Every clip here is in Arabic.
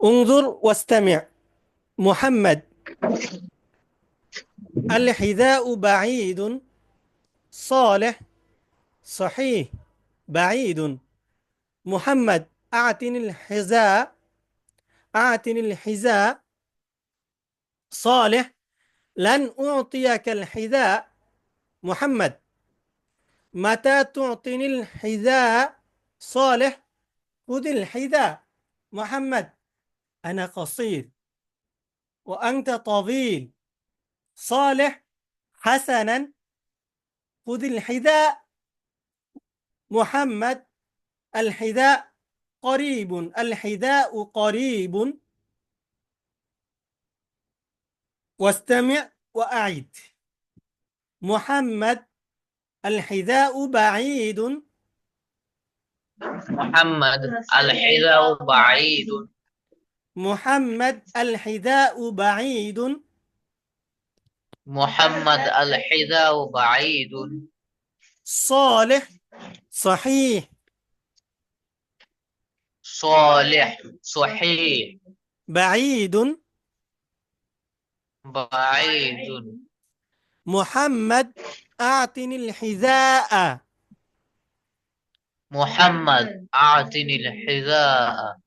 انظر واستمع. محمد: الحذاء بعيد. صالح: صحيح، بعيد. محمد: أعطني الحذاء. أعطني الحذاء. صالح: لن أعطيك الحذاء. محمد: متى تعطيني الحذاء؟ صالح: خذ الحذاء. محمد: أنا قصير وأنت طويل. صالح: حسنا، خذ الحذاء. محمد: الحذاء قريب. الحذاء قريب. واستمع وأعد. محمد: الحذاء بعيد. محمد: الحذاء بعيد. محمد: الحذاء بعيد. محمد: الحذاء بعيد. صالح: صحيح. صالح: صحيح. بعيد. بعيد. محمد: أعطني الحذاء. محمد: أعطني الحذاء.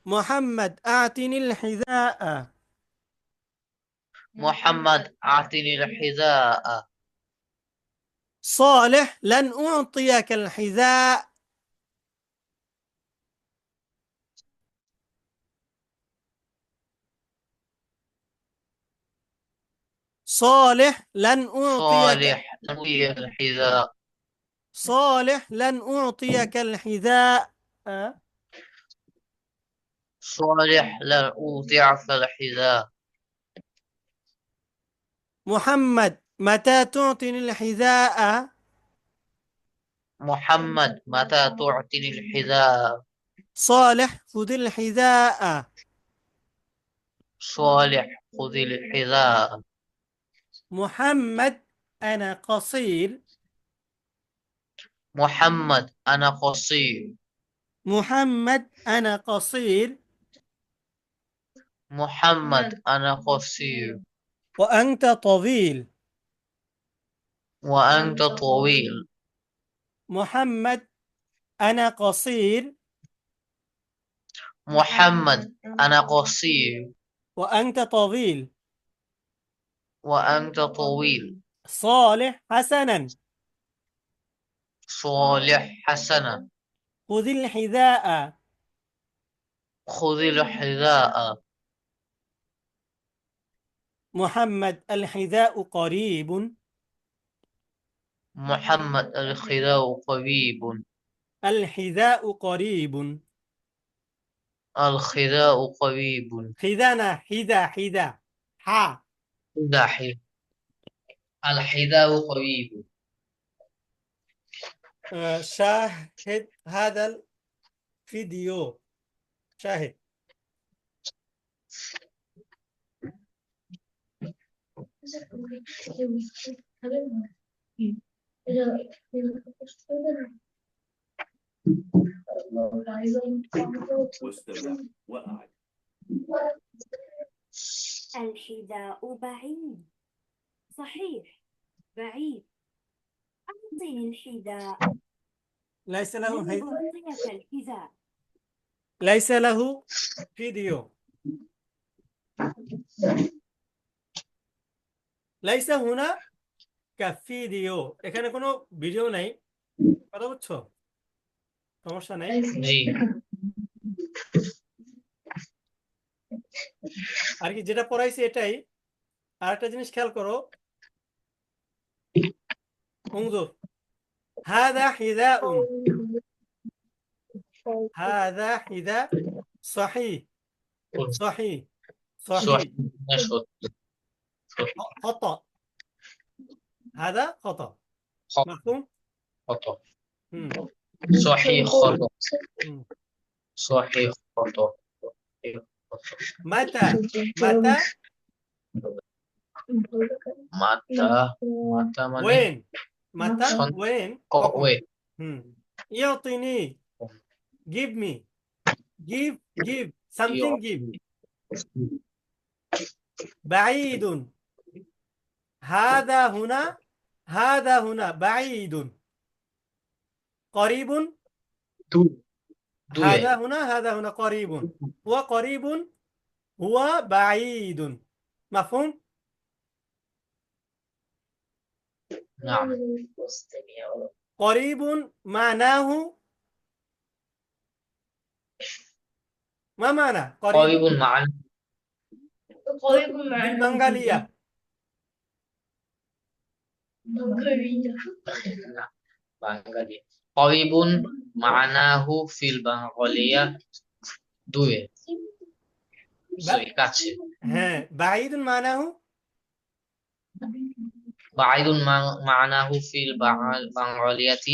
محمد: أعطني الحذاء. محمد: أعطني الحذاء. صالح: لن أعطيك الحذاء. صالح: لن أعطيك. صالح: أعطني الحذاء. صالح: لن أعطيك الحذاء. صالح: لن أوضعك الحذاء. محمد: متى تعطيني الحذاء؟ محمد: متى تعطيني الحذاء؟ صالح: خذ الحذاء. صالح: خذ الحذاء. محمد: أنا قصير. محمد: أنا قصير. محمد: أنا قصير. محمد: أنا قصير. وأنت طويل. وأنت طويل. محمد: أنا قصير. محمد: أنا قصير. وأنت طويل. وأنت طويل. صالح: حسنا، صالح: حسنا. خذ الحذاء. خذ الحذاء. محمد: الحذاء قريب. محمد: الحذاء قريب. الحذاء قريب. الحذاء قريب. خذنا حذا حذا. ح. دحي. الحذاء قريب. شاهد هذا الفيديو. شاهد. واستمع وأعد. الحذاء بعيد. صحيح، بعيد. أعطني الحذاء. ليس لن له أعطيك الحذاء. ليس له فيديو. ليس هناك ভিডিও। এখানে কোনো ভিডিও নাই। কথা বুঝছো? সমস্যা নাই। জি। আর কি যেটা পড়াইছি এটাই। আর একটা জিনিস খেয়াল করো। انظر. هذا حذاء. هذا حذاء. صحيح، صحيح، صحيح. صحيح. نشط. خطأ. هذا خطأ. مفهوم؟ خطأ. مم. صحيح خطأ. مم. صحيح خطأ. متى. متى. متى. متى মানে وين. متى وين কখন। ওয়ে। হুম। يعطيني. give me. give something give. بعيد. هذا هنا بعيد. قريب. هذا هنا قريب. وقريب هو بعيد. مفهوم؟ نعم. قريب معناه ما معنى قريب قريب معنا بالبنغالية؟ বাঙালি قريب معناه في البنغالية দূরে সরি কাছে হ্যাঁ, بعيد معناه بعيد معناه في البنغالية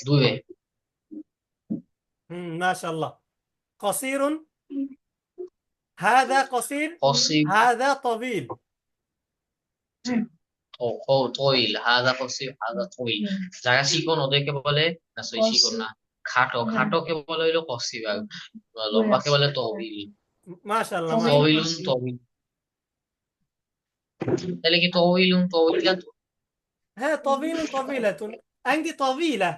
দূরে ما شاء الله. قصير. هذا قصير. قصير هذا طويل. ও طويل هذا قصير هذا طويل যারা চিকন ওদেরকে বলে না সরি চিকন না খাটোকে বলে হলো কসির আর লম্বাকে বলে তবিল ما شاء الله. طويل طويل তাহলে কি طويل ها طويل طويلة. أنت طويلة.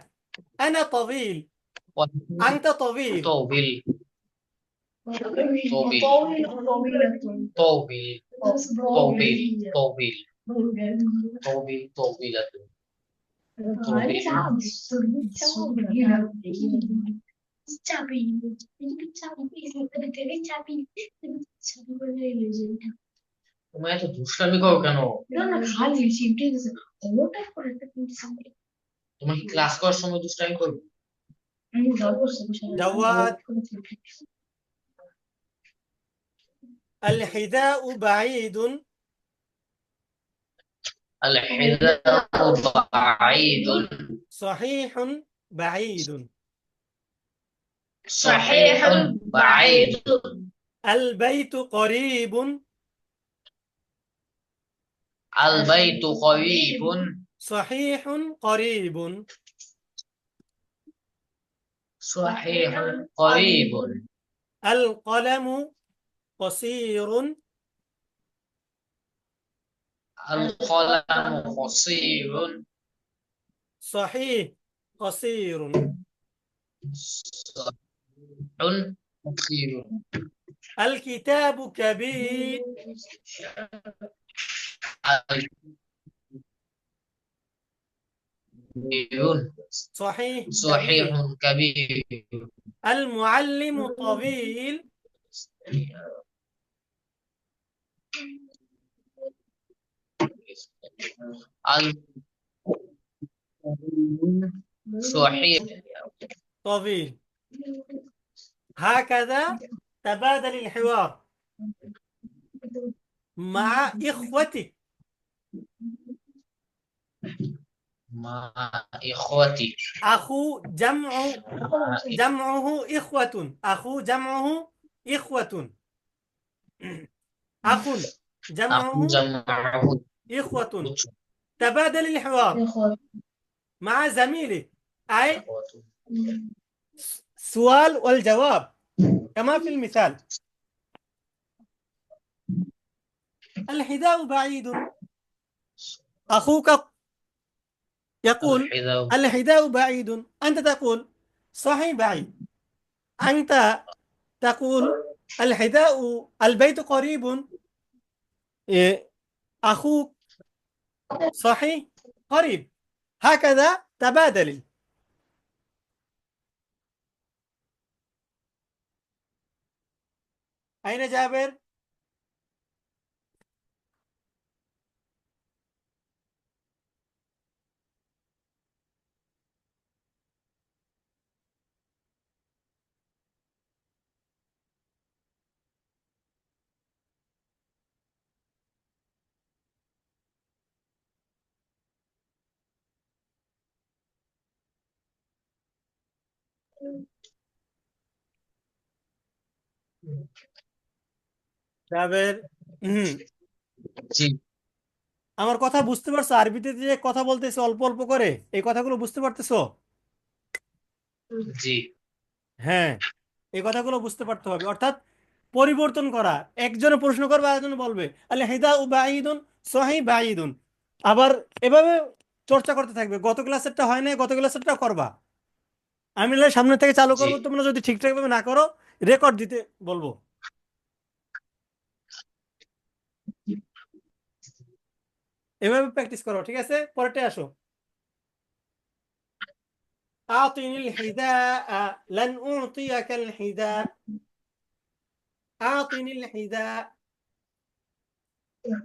أنا طويل. أنت طويل. طويل طويل طويل طويل طويلة তুমি এত দুষ্টামি করো কেন তোমার কি ক্লাস করার সময় দুষ্টামি করবে جواد. الحذاء بعيد. الحذاء بعيد صحيح بعيد. صحيح بعيد البيت قريب. البيت قريب صحيح قريب. صحيح قريب القلم قصير. القلم قصير صحيح قصير. قصير الكتاب كبير. صحيح صحيح كبير المعلم طويل. صحيح طويل. هكذا تبادل الحوار مع إخوتك. مع إخوتي أخو جمعه إخوة. أخو جمعه إخوة. أخ جمعه جمعه إخوة. تبادل الحوار مع زميلك أي سؤال والجواب كما في المثال. الحذاء بعيد. أخوك يقول الحذاء بعيد. أنت تقول صحيح بعيد. أنت تقول البيت قريب. أخوك صحيح قريب. هكذا تبادل. أين جابر؟ জাবের জি আমার কথা বুঝতে পারছো? আরবিতে যে কথা বলতেছো অল্প অল্প করে, এই কথাগুলো বুঝতে পারতেছো? জি হ্যাঁ, এই কথাগুলো বুঝতে পারতে হবে। অর্থাৎ পরিবর্তন করা, একজনে প্রশ্ন করবে আরেকজনে বলবে আল হিদা উ বাঈদুন সহি বাঈদুন, আবার এভাবে চর্চা করতে থাকবে। গত ক্লাসেরটা হয় না, গত ক্লাসেরটা করবা। আমি নাহলে সামনে থেকে চালু জি করবো, তোমরা যদি ঠিকঠাক ভাবে না করো রেকর্ড দিতে বলবো। এভাবে প্র্যাকটিস করো, ঠিক আছে? পরেরটা আসো। আতিনি الحذاء لن أعطيك الحذاء أعطني الحذاء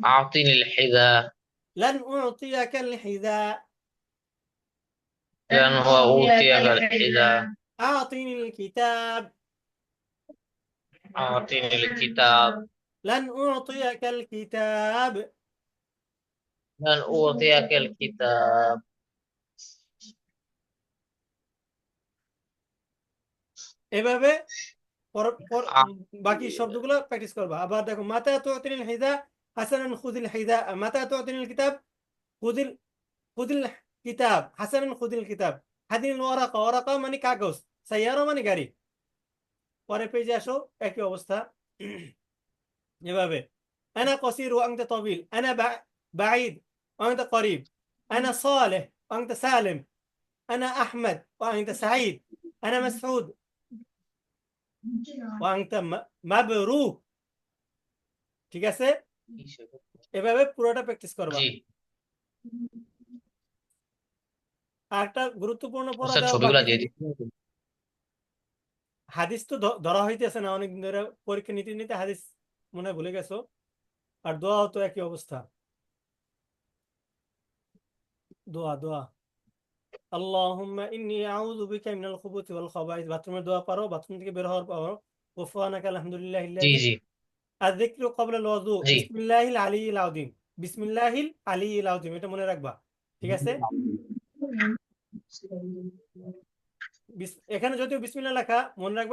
أعطني الحذاء لن أعطيك الحذاء لأن هو أوتيك الحذاء أعطني الكتاب أعطني الكتاب لن أعطيك الكتاب لن أوتيك الكتاب এভাবে أع- বাকি শব্দগুলো প্র্যাকটিস করবা। আবার দেখো, মাতা তুতিনিল হিদা হাসানান খুদিল হিদা, মাতা তুতিনিল কিতাব খুদিল খুদিল কিতাব হাসানান খুদিল কিতাব, হাদিল ওয়ারাকা, ওয়ারাকা মানে কাগজ, সাইয়ারা মানে গাড়ি। পরের পেজে আসো, একই অবস্থা। এভাবে আনা কসির ওয়া আনতা তাবিল, আনা বাঈদ ওয়া আনতা করিব, আনা সালেহ ওয়া আনতা সালিম, আনা আহমদ ওয়া আনতা সাঈদ, আনা মাসউদ ওয়া আনতা মাবরুক। ঠিক আছে? এভাবে পুরোটা প্র্যাকটিস করবা। জি আর একটা গুরুত্বপূর্ণ পড়া স্যার দেওয়া ছবিগুলো বাকি। দিয়ে দিচ্ছি। হাদিস তো ধরা হইতেছে না অনেকদিন ধরে, পরীক্ষা নিতে নিতে হাদিস মনে হয় ভুলে গেছো। আর দোয়াও তো একই অবস্থা। দোয়া দোয়া আল্লাহুম্মা ইন্নী আউযু বিকা মিনাল খুবুথি ওয়াল খাবাইস, বাথরুমের দোয়া পারো, বাথরুম থেকে বের হওয়ার পর গুফরানাকা জি আলহামদুলিল্লাহিল্লাযী জি আযযিকরু ক্বাবলা আল ওযু জি বিসমিল্লাহিল আলিয়্যিল আযীম, বিসমিল্লাহিল আলিয়্যিল আযীম, এটা মনে রাখবা। ঠিক আছে? এখানে যদিও বিসমিল্লাহ লেখা, মনে রাখবা